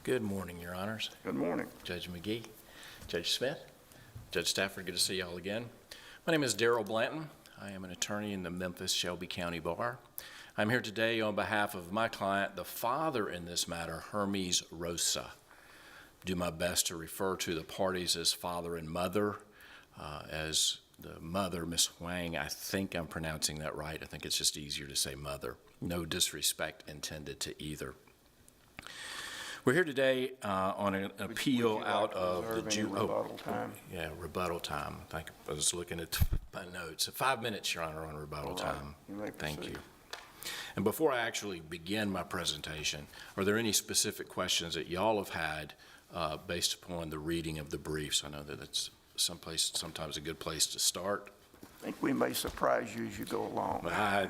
Good morning, Your Honors. Good morning. Judge McGee, Judge Smith, Judge Stafford, good to see you all again. My name is Darrell Blanton. I am an attorney in the Memphis-Shelby County Bar. I'm here today on behalf of my client, the father in this matter, Hermes Rosa. Do my best to refer to the parties as father and mother. As the mother, Miss Huang, I think I'm pronouncing that right. I think it's just easier to say mother. No disrespect intended to either. We're here today on an appeal out of the rebuttal time. Yeah, rebuttal time. I was looking at my notes. 5 minutes, Your Honor, on rebuttal time. You may Thank proceed. you. And before I actually begin my presentation, are there any specific questions that y'all have had based upon the reading of the briefs? I know that it's sometimes a good place to start. I think we may surprise you as you go along. But I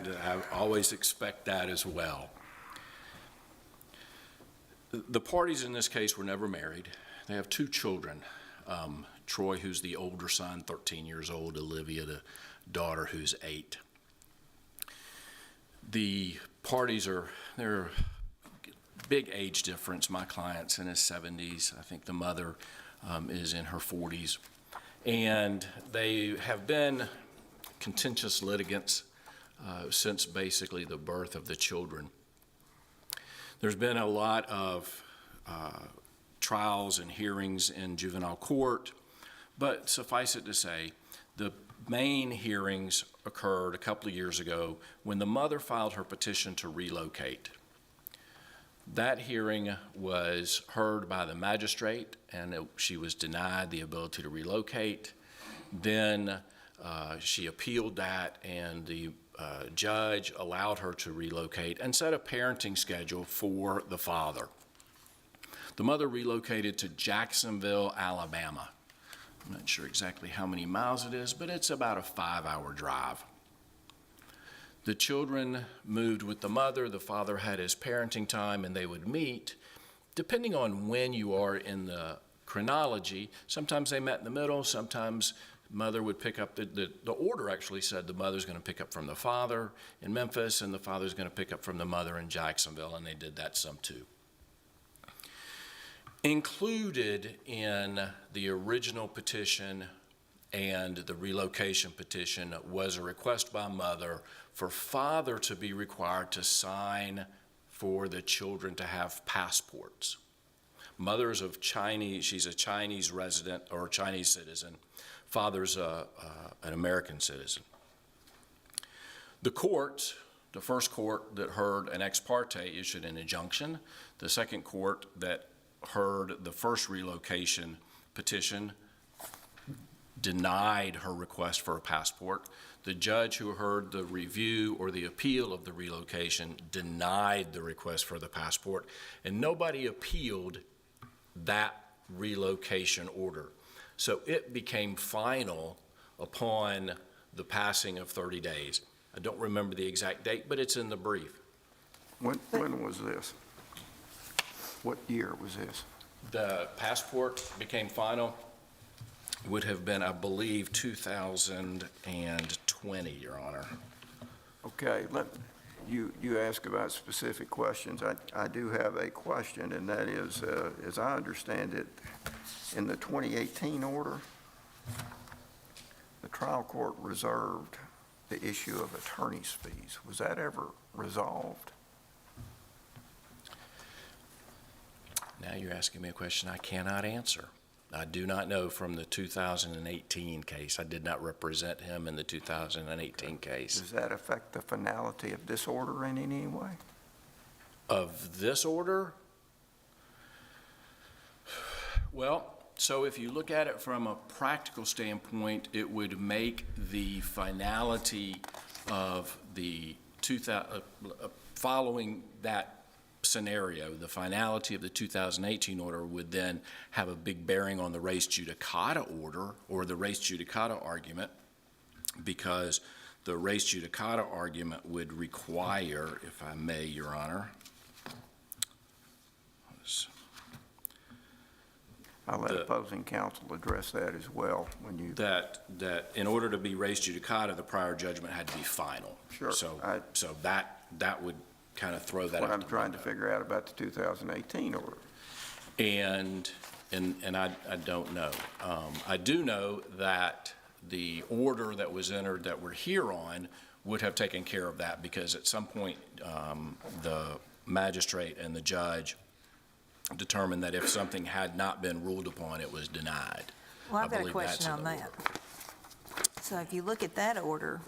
always expect that as well. The parties in this case were never married. They have two children, Troy, who's the older son, 13 years old, Olivia, the daughter, who's 8. The parties they're big age difference. My client's in his 70s. I think the mother is in her 40s. And they have been contentious litigants since basically the birth of the children. There's been a lot of trials and hearings in juvenile court, but suffice it to say, the main hearings occurred a couple of years ago when the mother filed her petition to relocate. That hearing was heard by the magistrate, and she was denied the ability to relocate. Then she appealed that, and the judge allowed her to relocate and set a parenting schedule for the father. The mother relocated to Jacksonville, Alabama. I'm not sure exactly how many miles it is, but it's about a 5-hour drive. The children moved with the mother. The father had his parenting time, and they would meet. Depending on when you are in the chronology, sometimes they met in the middle, sometimes mother would pick up, the order actually said the mother's going to pick up from the father in Memphis and the father's going to pick up from the mother in Jacksonville, and they did that some too. Included in the original petition and the relocation petition was a request by mother for father to be required to sign for the children to have passports. Mother's of Chinese, she's a Chinese resident or a Chinese citizen. Father's an American citizen. The court, the first court that heard an ex parte issued an injunction. The second court that heard the first relocation petition denied her request for a passport. The judge who heard the review or the appeal of the relocation denied the request for the passport, and nobody appealed that relocation order. So it became final upon the passing of 30 days. I don't remember the exact date, but it's in the brief. When was this? What year was this? The passport became final, would have been, I believe, 2020, Your Honor. Okay, you ask about specific questions. I do have a question, and that is, as I understand it, in the 2018 order, the trial court reserved the issue of attorney's fees. Was that ever resolved? Now you're asking me a question I cannot answer. I do not know from the 2018 case. I did not represent him in the 2018 case. Does that affect the finality of this order in any way? Of this order? Well, so if you look at it from a practical standpoint, it would make the finality of the following that scenario, the finality of the 2018 order would then have a big bearing on the res judicata order or the res judicata argument, because the res judicata argument would require, if I may, Your Honor, I'll let opposing counsel address that as well when you... that in order to be res judicata, the prior judgment had to be final. Sure. So that would kind of throw that What out I'm the trying to window. figure out about the 2018 order. And I don't know. I do know that the order that was entered that we're here on would have taken care of that, because at some point, the magistrate and the judge determined that if something had not been ruled upon, it was denied. Well, I've got a believe that's question in on the that. order. So if you look at that order,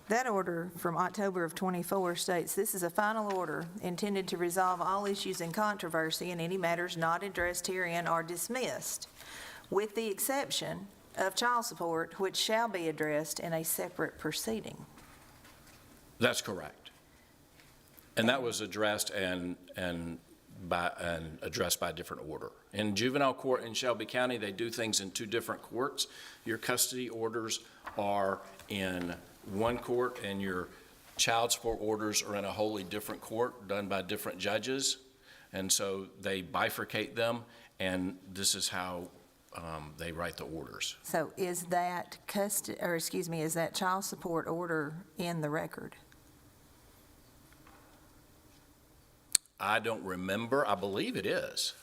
that order from October of '24 states, "This is a final order intended to resolve all issues in controversy, and any matters not addressed herein are dismissed, with the exception of child support, which shall be addressed in a separate proceeding." That's correct. And that was addressed and addressed by a different order. In juvenile court in Shelby County, they do things in two different courts. Your custody orders are in one court, and your child support orders are in a wholly different court, done by different judges. And so they bifurcate them, and this is how they write the orders. So is that is that child support order in the record? I don't remember. I believe it is.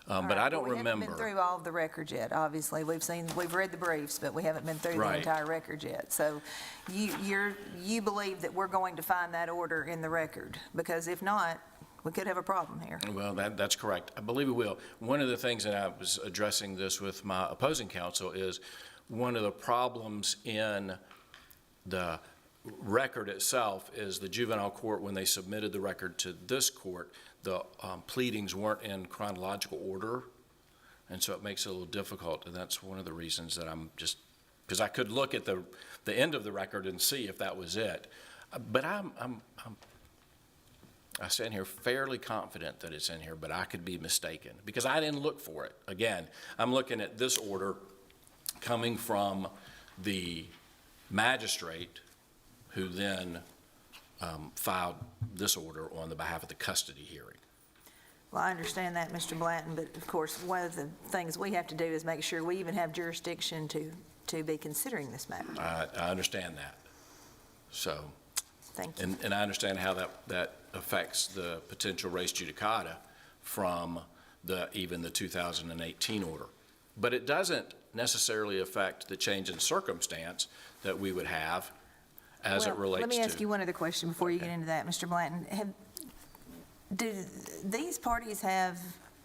But I don't We haven't been remember. through all of the records yet, obviously. We've read the briefs, but we haven't been through the Right. entire record yet. So you believe that we're going to find that order in the record? Because if not, we could have a problem here. Well, that's correct. I believe it will. One of the things, and I was addressing this with my opposing counsel, is one of the problems in the record itself is the juvenile court, when they submitted the record to this court, the pleadings weren't in chronological order, and so it makes it a little difficult, and that's one of the reasons that I'm just, because I could look at the end of the record and see if that was it. But I stand here fairly confident that it's in here, but I could be mistaken, because I didn't look for it. Again, I'm looking at this order coming from the magistrate, who then filed this order on the behalf of the custody hearing. Well, I understand that, Mr. Blanton, but of course, one of the things we have to do is make sure we even have jurisdiction to be considering this matter. I understand that. So, Thank you. and I understand how that affects the potential res judicata from even the 2018 order. But it doesn't necessarily affect the change in circumstance that we would have as it Well, relates to. let me ask you one other question before you get into that, Mr. Blanton. Do these parties have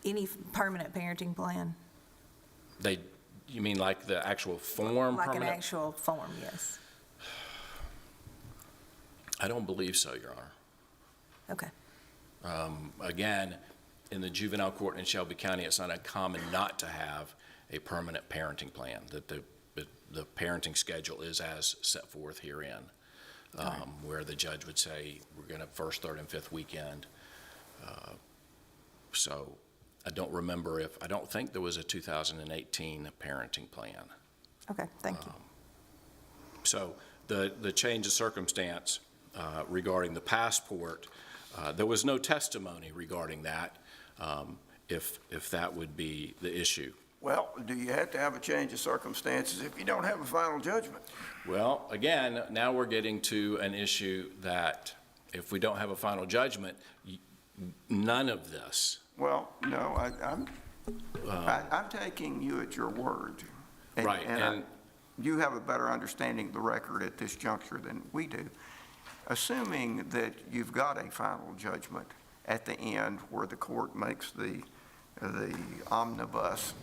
any permanent parenting plan? You mean like the actual form Like an permanent? actual form, yes. I don't believe so, Your Honor. Okay. Again, in the juvenile court in Shelby County, it's not uncommon not to have a permanent parenting plan, that the parenting schedule is as set forth herein, where the judge would say, we're going to first, third, and fifth weekend. So I don't remember I don't think there was a 2018 parenting plan. Okay, thank you. So the change of circumstance regarding the passport, there was no testimony regarding that, if that would be the issue. Well, do you have to have a change of circumstances if you don't have a final judgment? Well, again, now we're getting to an issue that if we don't have a final judgment, none of this. Well, no, I'm taking you at your word. Right, and- You have a better understanding of the record at this juncture than we do. Assuming that you've got a final judgment at the end where the court makes the omnibus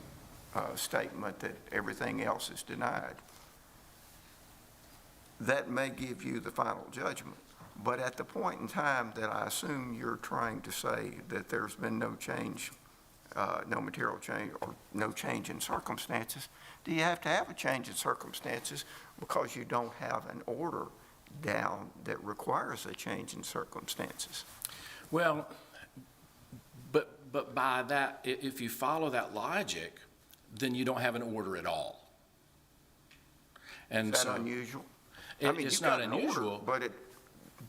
statement that everything else is denied, that may give you the final judgment. But at the point in time that I assume you're trying to say that there's been no change, no material change, or no change in circumstances, do you have to have a change in circumstances because you don't have an order down that requires a change in circumstances? Well, but by that, if you follow that logic, then you don't have an order at all. And Is so that unusual? it's you've not got an order, unusual. But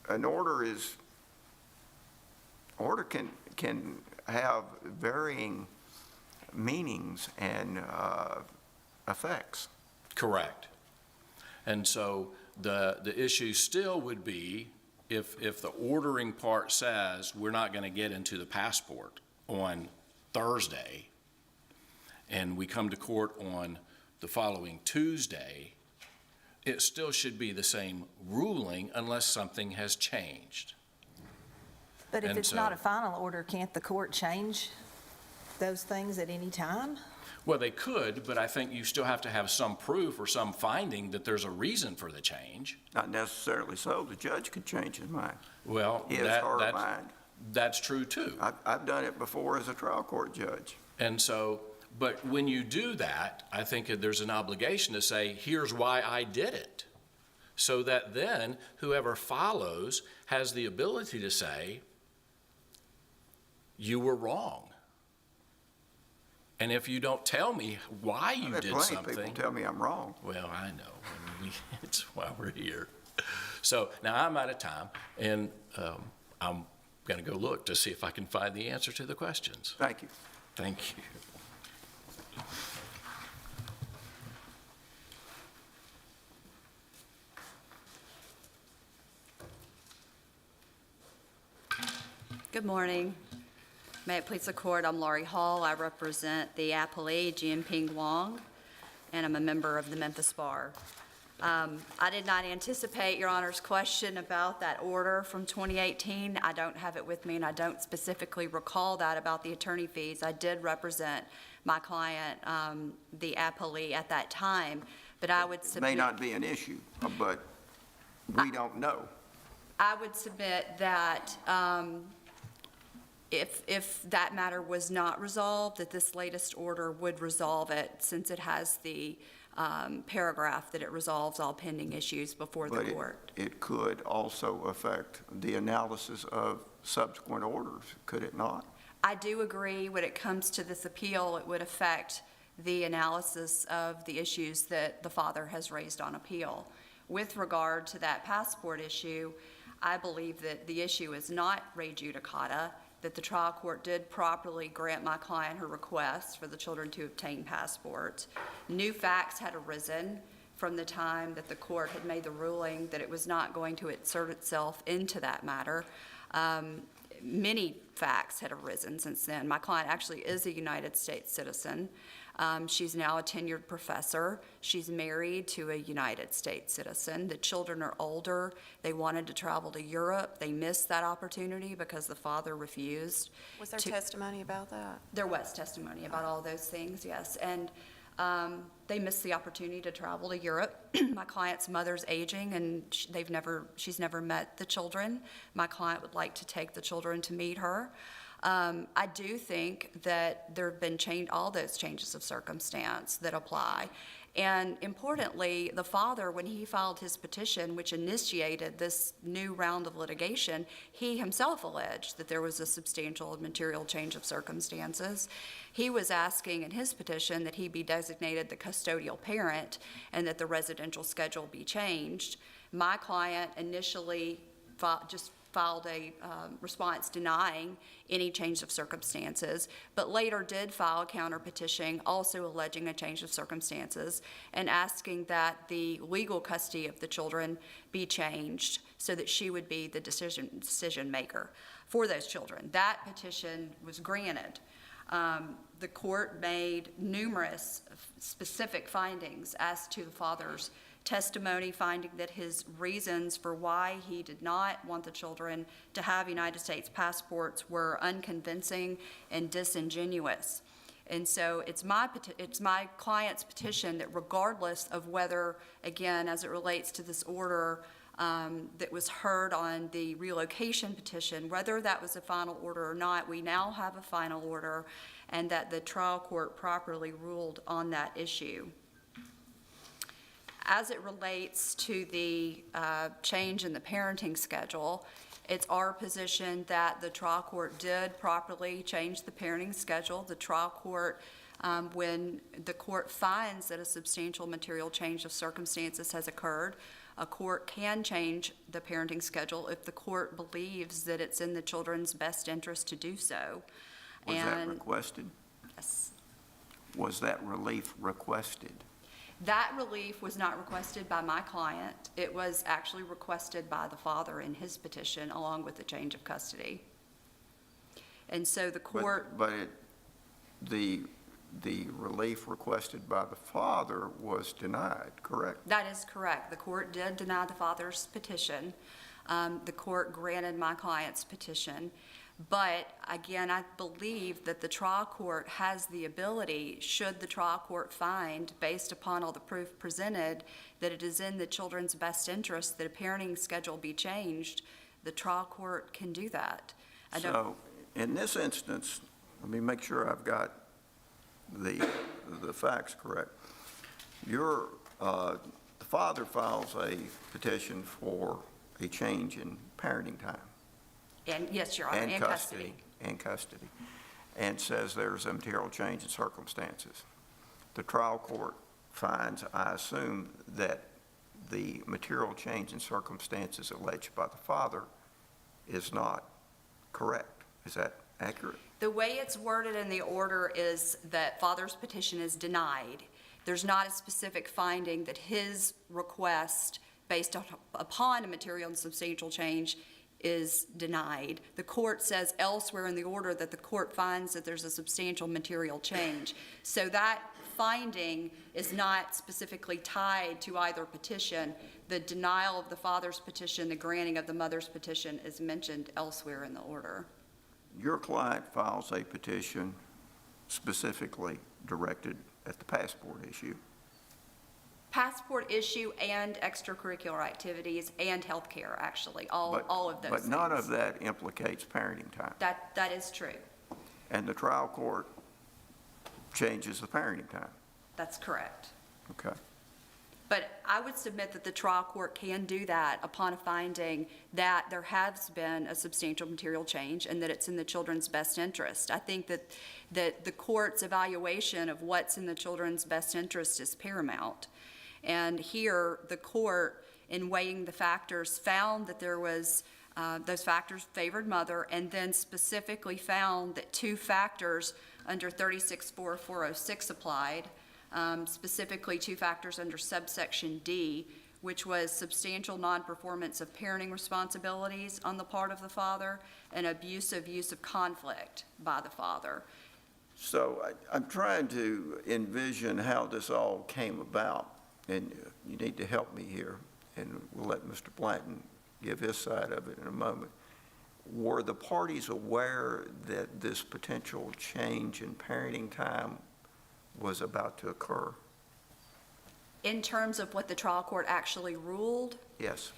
an order can have varying meanings and effects. Correct. And so the issue still would be if the ordering part says we're not going to get into the passport on Thursday, and we come to court on the following Tuesday, it still should be the same ruling unless something has changed. But if And it's so- not a final order, can't the court change those things at any time? Well, they could, but I think you still have to have some proof or some finding that there's a reason for the change. Not necessarily so. The judge could change his mind. Well, His or her mind. that's true too. I've done it before as a trial court judge. And so, but when you do that, I think that there's an obligation to say, here's why I did it. So that then whoever follows has the ability to say, you were wrong. And if you don't tell me why you I've had did plenty of people something, tell me I'm wrong. well, I know. I mean, it's why we're here. So now I'm out of time, and I'm going to go look to see if I can find the answer to the questions. Thank you. Thank you. Good morning. May it please the court, I'm Laurie Hall. I represent the appellee, Jianping Wang, and I'm a member of the Memphis Bar. I did not anticipate Your Honor's question about that order from 2018. I don't have it with me, and I don't specifically recall that about the attorney fees. I did represent my client, the appellee, at that time, but I would It submit... may not be an issue, but we don't know. I would submit that if that matter was not resolved, that this latest order would resolve it, since it has the paragraph that it resolves all pending issues before the But court. it could also affect the analysis of subsequent orders, could it not? I do agree when it comes to this appeal, it would affect the analysis of the issues that the father has raised on appeal. With regard to that passport issue, I believe that the issue is not re judicata, that the trial court did properly grant my client her request for the children to obtain passports. New facts had arisen from the time that the court had made the ruling that it was not going to insert itself into that matter. Many facts had arisen since then. My client actually is a United States citizen. She's now a tenured professor. She's married to a United States citizen. The children are older. They wanted to travel to Europe. They missed that opportunity because the father refused. Was there to- testimony about that? There was testimony about all those things, yes. And they missed the opportunity to travel to Europe. My client's mother's aging, and she's never met the children. My client would like to take the children to meet her. I do think that there have been all those changes of circumstance that apply. And importantly, the father, when he filed his petition, which initiated this new round of litigation, he himself alleged that there was a substantial and material change of circumstances. He was asking in his petition that he be designated the custodial parent and that the residential schedule be changed. My client initially filed a response denying any change of circumstances, but later did file a counter petition also alleging a change of circumstances and asking that the legal custody of the children be changed so that she would be the decision maker for those children. That petition was granted. The court made numerous specific findings as to the father's testimony, finding that his reasons for why he did not want the children to have United States passports were unconvincing and disingenuous. And so it's my client's petition that regardless of whether, again, as it relates to this order that was heard on the relocation petition, whether that was a final order or not, we now have a final order, and that the trial court properly ruled on that issue. As it relates to the change in the parenting schedule, it's our position that the trial court did properly change the parenting schedule. The trial court, when the court finds that a substantial material change of circumstances has occurred, a court can change the parenting schedule if the court believes that it's in the children's best interest to do so. Was that requested? Yes. Was that relief requested? That relief was not requested by my client. It was actually requested by the father in his petition, along with the change of custody. And so the court, The relief requested by the father was denied, correct? that is correct. The court did deny the father's petition. The court granted my client's petition. But again, I believe that the trial court has the ability, should the trial court find, based upon all the proof presented, that it is in the children's best interest that a parenting schedule be changed, the trial court can do that. I don't- So, in this instance, let me make sure I've got the facts correct. The father files a petition for a change in parenting time. And yes, Your Honor, And and custody. And custody, and says there's a material change in circumstances. The trial court finds, I assume, that the material change in circumstances alleged by the father is not correct. Is that accurate? The way it's worded in the order is that father's petition is denied. There's not a specific finding that his request, based upon a material and substantial change, is denied. The court says elsewhere in the order that the court finds that there's a substantial material change. So that finding is not specifically tied to either petition. The denial of the father's petition, the granting of the mother's petition is mentioned elsewhere in the order. Your client files a petition specifically directed at the passport issue. Passport issue and extracurricular activities and healthcare, actually, all of those But none things. of that implicates parenting time. That is true. And the trial court changes the parenting time. That's correct. Okay. But I would submit that the trial court can do that upon a finding that there has been a substantial material change and that it's in the children's best interest. I think that the court's evaluation of what's in the children's best interest is paramount. And here, the court, in weighing the factors, found that there was, those factors favored mother, and then specifically found that two factors under 36-4406 applied, specifically two factors under subsection D, which was substantial non-performance of parenting responsibilities on the part of the father and abusive use of conflict by the father. So I'm trying to envision how this all came about, and you need to help me here, and we'll let Mr. Blanton give his side of it in a moment. Were the parties aware that this potential change in parenting time was about to occur? In terms of what the trial court actually ruled, Yes.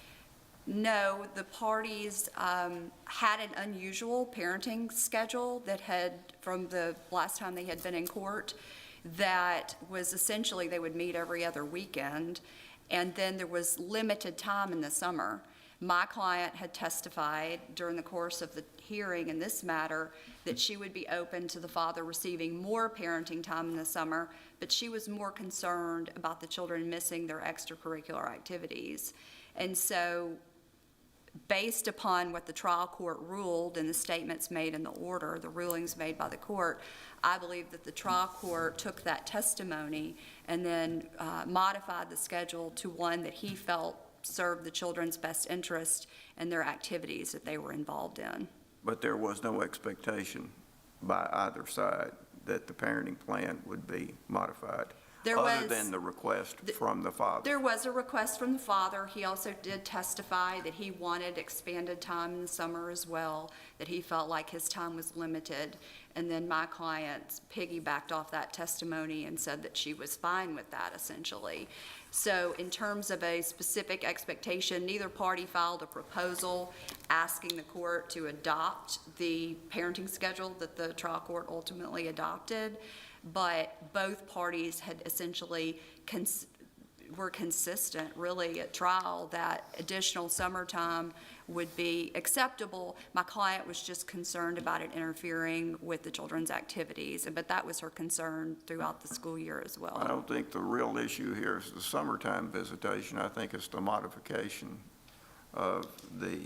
no, the parties had an unusual parenting schedule that had, from the last time they had been in court, that was essentially they would meet every other weekend, and then there was limited time in the summer. My client had testified during the course of the hearing in this matter that she would be open to the father receiving more parenting time in the summer, but she was more concerned about the children missing their extracurricular activities. And so, based upon what the trial court ruled and the statements made in the order, the rulings made by the court, I believe that the trial court took that testimony and then modified the schedule to one that he felt served the children's best interest and their activities that they were involved in. But there was no expectation by either side that the parenting plan would be modified? Other than the request from the father? There was a request from the father. He also did testify that he wanted expanded time in the summer as well, that he felt like his time was limited. And then my client piggybacked off that testimony and said that she was fine with that, essentially. So in terms of a specific expectation, neither party filed a proposal asking the court to adopt the parenting schedule that the trial court ultimately adopted. But both parties had essentially were consistent, really, at trial that additional summertime would be acceptable. My client was just concerned about it interfering with the children's activities, but that was her concern throughout the school year as well. I don't think the real issue here is the summertime visitation. I think it's the modification of the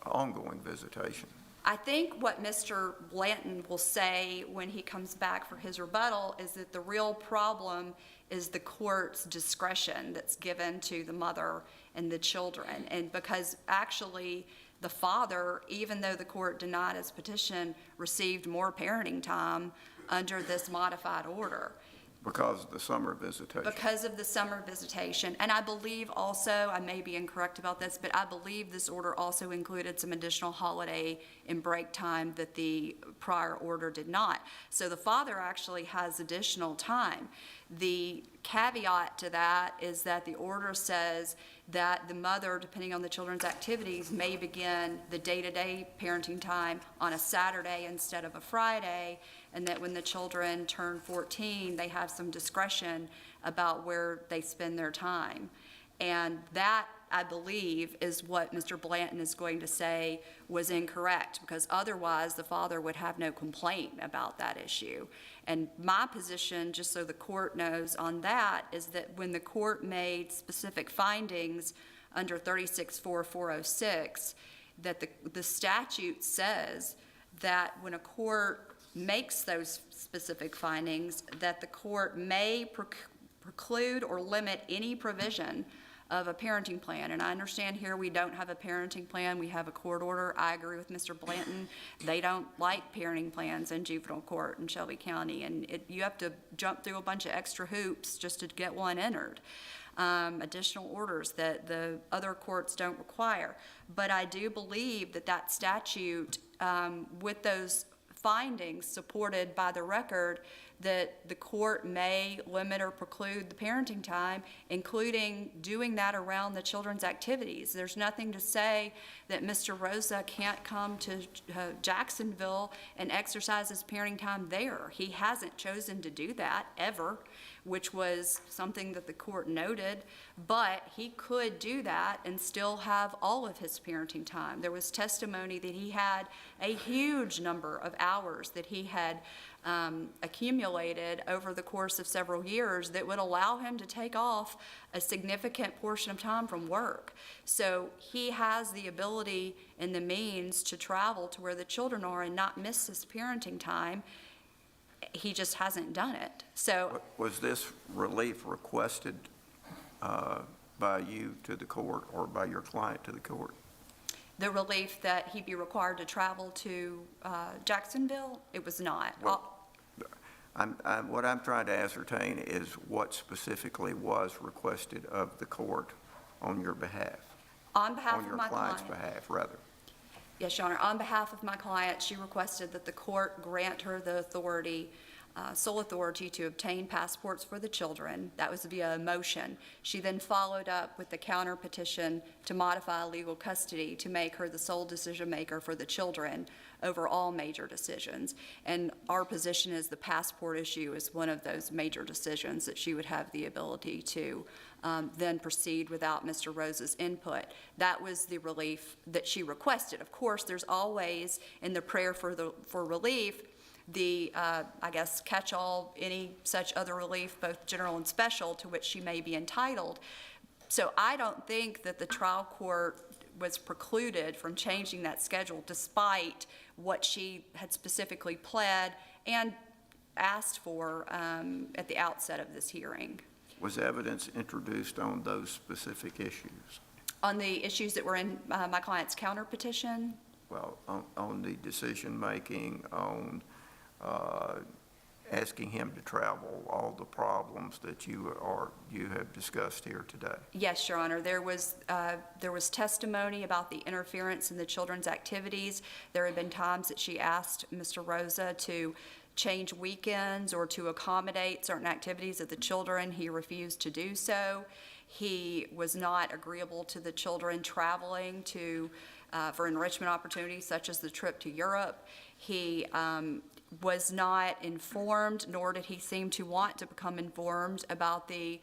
ongoing visitation. I think what Mr. Blanton will say when he comes back for his rebuttal is that the real problem is the court's discretion that's given to the mother and the children. And because actually the father, even though the court denied his petition, received more parenting time under this modified order. Because of the summer visitation. Because of the summer visitation. And I believe also, I may be incorrect about this, but I believe this order also included some additional holiday and break time that the prior order did not. So the father actually has additional time. The caveat to that is that the order says that the mother, depending on the children's activities, may begin the day-to-day parenting time on a Saturday instead of a Friday, and that when the children turn 14, they have some discretion about where they spend their time. And that, I believe, is what Mr. Blanton is going to say was incorrect, because otherwise the father would have no complaint about that issue. And my position, just so the court knows on that, is that when the court made specific findings under 36-4406, that the statute says that when a court makes those specific findings, that the court may preclude or limit any provision of a parenting plan. And I understand here we don't have a parenting plan, we have a court order. I agree with Mr. Blanton. They don't like parenting plans in juvenile court in Shelby County, and you have to jump through a bunch of extra hoops just to get one entered. Additional orders that the other courts don't require. But I do believe that that statute, with those findings supported by the record, that the court may limit or preclude the parenting time, including doing that around the children's activities. There's nothing to say that Mr. Rosa can't come to Jacksonville and exercise his parenting time there. He hasn't chosen to do that ever, which was something that the court noted, but he could do that and still have all of his parenting time. There was testimony that he had a huge number of hours that he had accumulated over the course of several years that would allow him to take off a significant portion of time from work. So he has the ability and the means to travel to where the children are and not miss his parenting time. He just hasn't done it. So Was this relief requested by you to the court or by your client to the court? the relief that he be required to travel to Jacksonville, it was not. Well, what I'm trying to ascertain is what specifically was requested of the court on your behalf. On behalf On of my your client's client. behalf, rather. Yes, Your Honor. On behalf of my client, she requested that the court grant her the authority, sole authority to obtain passports for the children. That was via a motion. She then followed up with the counter petition to modify legal custody to make her the sole decision maker for the children over all major decisions. And our position is the passport issue is one of those major decisions that she would have the ability to then proceed without Mr. Rose's input. That was the relief that she requested. Of course, there's always in the prayer for relief the, I guess, catch-all, any such other relief, both general and special, to which she may be entitled. So I don't think that the trial court was precluded from changing that schedule despite what she had specifically pled and asked for at the outset of this hearing. Was evidence introduced on those specific issues? On the issues that were in my client's counter petition, Well, on the decision-making, on asking him to travel, all the problems that you have discussed here today? yes, Your Honor, there was testimony about the interference in the children's activities. There had been times that she asked Mr. Rosa to change weekends or to accommodate certain activities of the children. He refused to do so. He was not agreeable to the children traveling for enrichment opportunities such as the trip to Europe. He was not informed, nor did he seem to want to become informed about the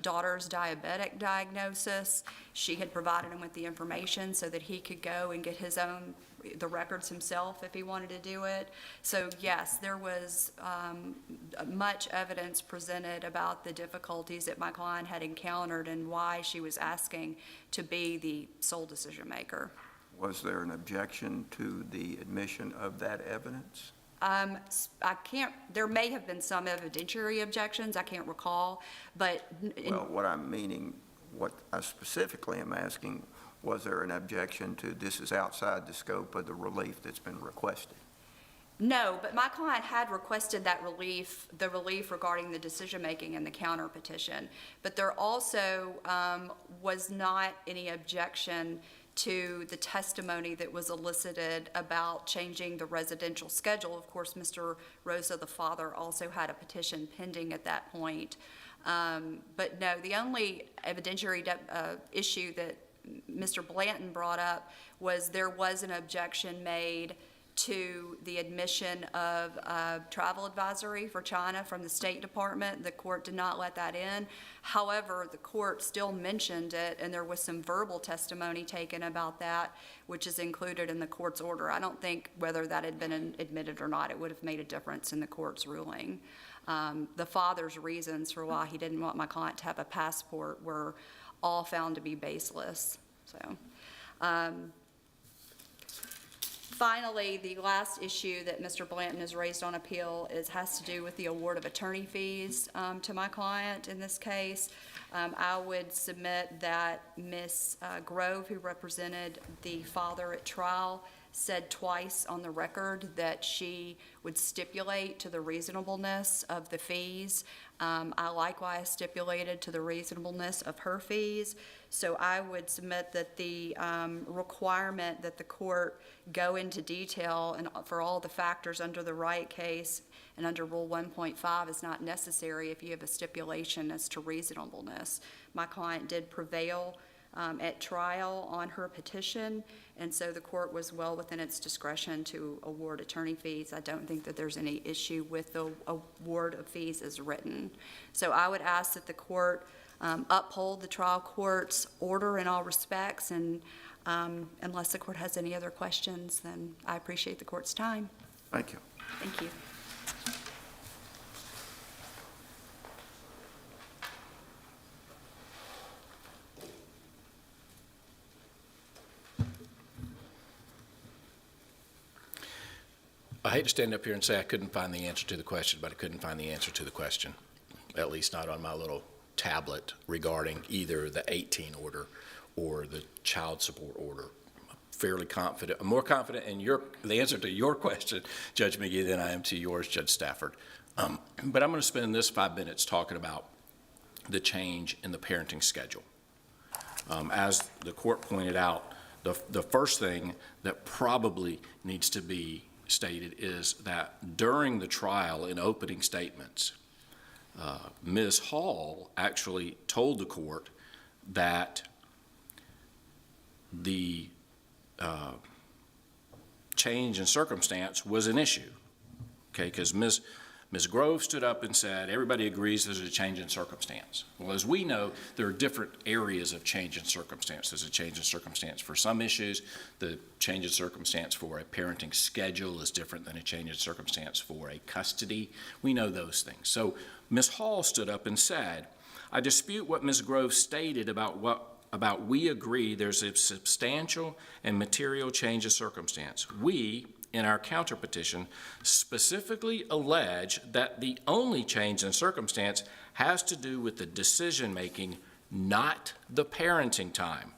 daughter's diabetic diagnosis. She had provided him with the information so that he could go and get the records himself if he wanted to do it. So yes, there was much evidence presented about the difficulties that my client had encountered and why she was asking to be the sole decision maker. Was there an objection to the admission of that evidence? I can't, there may have been some evidentiary objections, I can't recall, but Well, what I'm meaning, what I specifically am asking, was there an objection to this is outside the scope of the relief that's been requested? no, but my client had requested that relief, the relief regarding the decision-making and the counter petition. But there also was not any objection to the testimony that was elicited about changing the residential schedule. Of course, Mr. Rosa, the father, also had a petition pending at that point. But no, the only evidentiary issue that Mr. Blanton brought up was there was an objection made to the admission of travel advisory for China from the State Department. The court did not let that in. However, the court still mentioned it, and there was some verbal testimony taken about that, which is included in the court's order. I don't think whether that had been admitted or not, it would have made a difference in the court's ruling. The father's reasons for why he didn't want my client to have a passport were all found to be baseless. So. Finally, the last issue that Mr. Blanton has raised on appeal has to do with the award of attorney fees to my client in this case. I would submit that Ms. Grove, who represented the father at trial, said twice on the record that she would stipulate to the reasonableness of the fees. I likewise stipulated to the reasonableness of her fees. So I would submit that the requirement that the court go into detail and for all the factors under the Wright case and under Rule 1.5 is not necessary if you have a stipulation as to reasonableness. My client did prevail at trial on her petition, and so the court was well within its discretion to award attorney fees. I don't think that there's any issue with the award of fees as written. So I would ask that the court uphold the trial court's order in all respects, and unless the court has any other questions, then I appreciate the court's time. Thank you. Thank you. I hate to stand up here and say I couldn't find the answer to the question, but I couldn't find the answer to the question, at least not on my little tablet regarding either the 18 order or the child support order. I'm fairly confident, I'm more confident in the answer to your question, Judge McGee, than I am to yours, Judge Stafford. But I'm going to spend this 5 minutes talking about the change in the parenting schedule. As the court pointed out, the first thing that probably needs to be stated is that during the trial in opening statements, Ms. Hall actually told the court that the change in circumstance was an issue, okay, because Ms. Grove stood up and said, everybody agrees there's a change in circumstance. Well, as we know, there are different areas of change in circumstance. There's a change in circumstance for some issues. The change in circumstance for a parenting schedule is different than a change in circumstance for a custody. We know those things. So Ms. Hall stood up and said, I dispute what Ms. Grove stated about we agree there's a substantial and material change of circumstance. We, in our counterpetition, specifically allege that the only change in circumstance has to do with the decision-making, not the parenting time.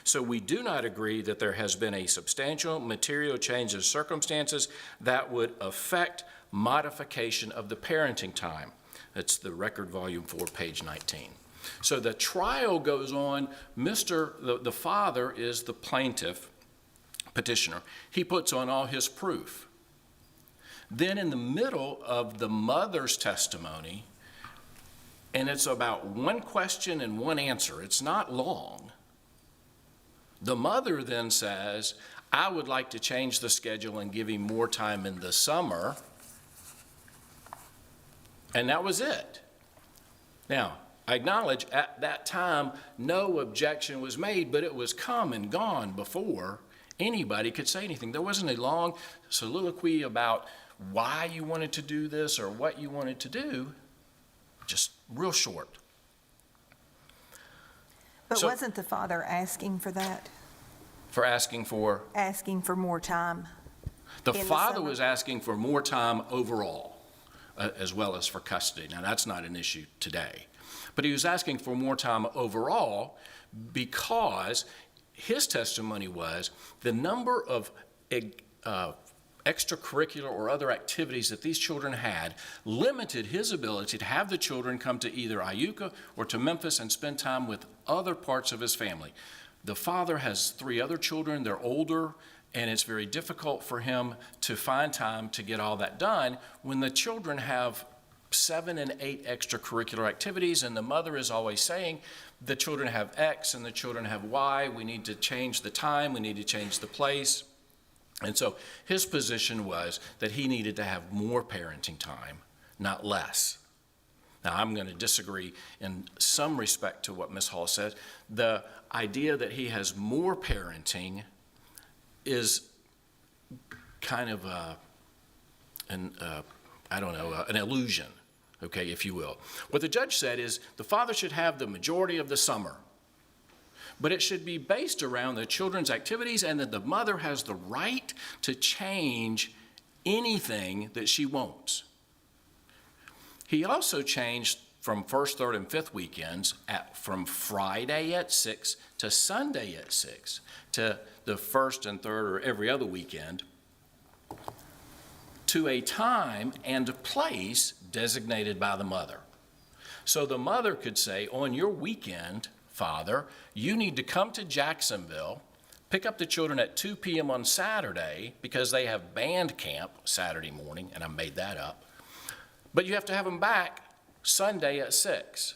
So we do not agree that there has been a substantial material change of circumstances that would affect modification of the parenting time. That's the record volume 4, page 19. So the trial goes on. The father is the plaintiff, petitioner. He puts on all his proof. Then in the middle of the mother's testimony, and it's about one question and one answer, it's not long, the mother then says, I would like to change the schedule and give him more time in the summer. And that was it. Now, I acknowledge at that time no objection was made, but it was come and gone before anybody could say anything. There wasn't a long soliloquy about why you wanted to do this or what you wanted to do, just real short. But So- wasn't the father asking for that? For asking for, asking for more time. the In the father summer. was asking for more time overall, as well as for custody. Now, that's not an issue today. But he was asking for more time overall because his testimony was the number of extracurricular or other activities that these children had limited his ability to have the children come to either Iuka or to Memphis and spend time with other parts of his family. The father has 3 other children. They're older, and it's very difficult for him to find time to get all that done when the children have 7 and 8 extracurricular activities, and the mother is always saying, the children have X and the children have Y. We need to change the time. We need to change the place. And so his position was that he needed to have more parenting time, not less. Now, I'm going to disagree in some respect to what Ms. Hall said. The idea that he has more parenting is kind of an illusion, okay, if you will. What the judge said is the father should have the majority of the summer, but it should be based around the children's activities, and that the mother has the right to change anything that she wants. He also changed from first, third, and fifth weekends from Friday at 6 to Sunday at 6 to the first and third or every other weekend to a time and a place designated by the mother. So the mother could say, on your weekend, Father, you need to come to Jacksonville, pick up the children at 2 p.m. on Saturday because they have band camp Saturday morning, and I made that up. But you have to have them back Sunday at 6.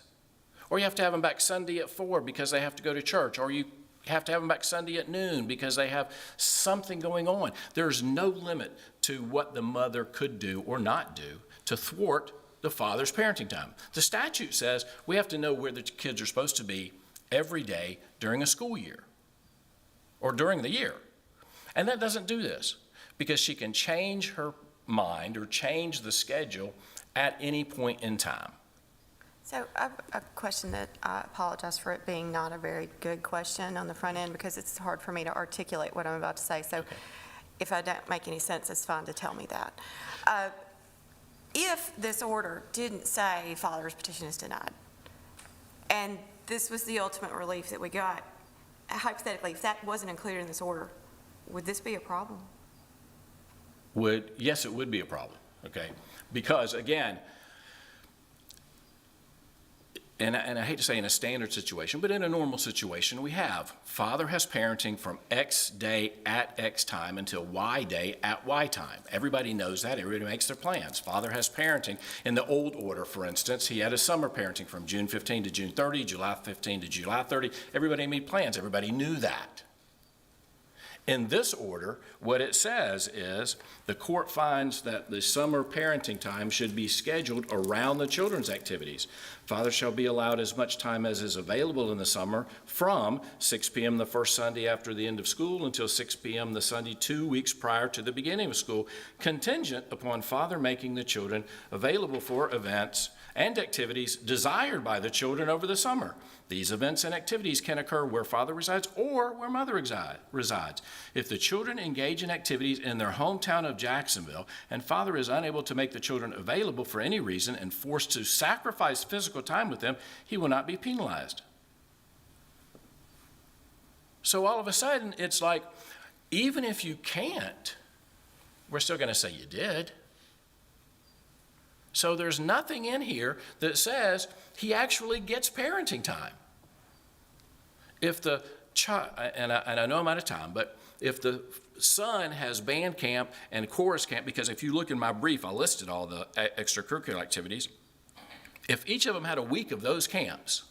Or you have to have them back Sunday at 4 because they have to go to church. Or you have to have them back Sunday at noon because they have something going on. There's no limit to what the mother could do or not do to thwart the father's parenting time. The statute says we have to know where the kids are supposed to be every day during a school year or during the year. And that doesn't do this because she can change her mind or change the schedule at any point in time. So I have a question that I apologize for it being not a very good question on the front end because it's hard for me to articulate what I'm about to say. So if I don't make any sense, it's fine to tell me that. If this order didn't say father's petition is denied, and this was the ultimate relief that we got, hypothetically, if that wasn't included in this order, would this be a problem? Yes, it would be a problem, okay? Because again, and I hate to say in a standard situation, but in a normal situation, we have father has parenting from X day at X time until Y day at Y time. Everybody knows that. Everybody makes their plans. Father has parenting. In the old order, for instance, he had a summer parenting from June 15 to June 30, July 15 to July 30. Everybody made plans. Everybody knew that. In this order, what it says is the court finds that the summer parenting time should be scheduled around the children's activities. Father shall be allowed as much time as is available in the summer from 6 p.m. the first Sunday after the end of school until 6 p.m. the Sunday 2 weeks prior to the beginning of school, contingent upon father making the children available for events and activities desired by the children over the summer. These events and activities can occur where father resides or where mother resides. If the children engage in activities in their hometown of Jacksonville and father is unable to make the children available for any reason and forced to sacrifice physical time with them, he will not be penalized. So all of a sudden, it's like, even if you can't, we're still going to say you did. So there's nothing in here that says he actually gets parenting time. If the child, and I know I'm out of time, but if the son has band camp and chorus camp, because if you look in my brief, I listed all the extracurricular activities. If each of them had a week of those camps,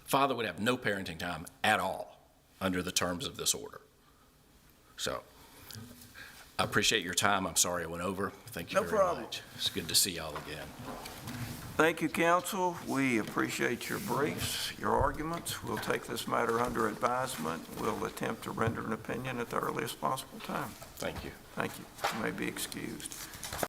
father would have no parenting time at all under the terms of this order. So I appreciate your time. I'm sorry I went over. Thank you No very problem. much. It's good to see y'all again. Thank you, counsel. We appreciate your briefs, your arguments. We'll take this matter under advisement. We'll attempt to render an opinion at the earliest possible time. Thank you. Thank you. You may be excused.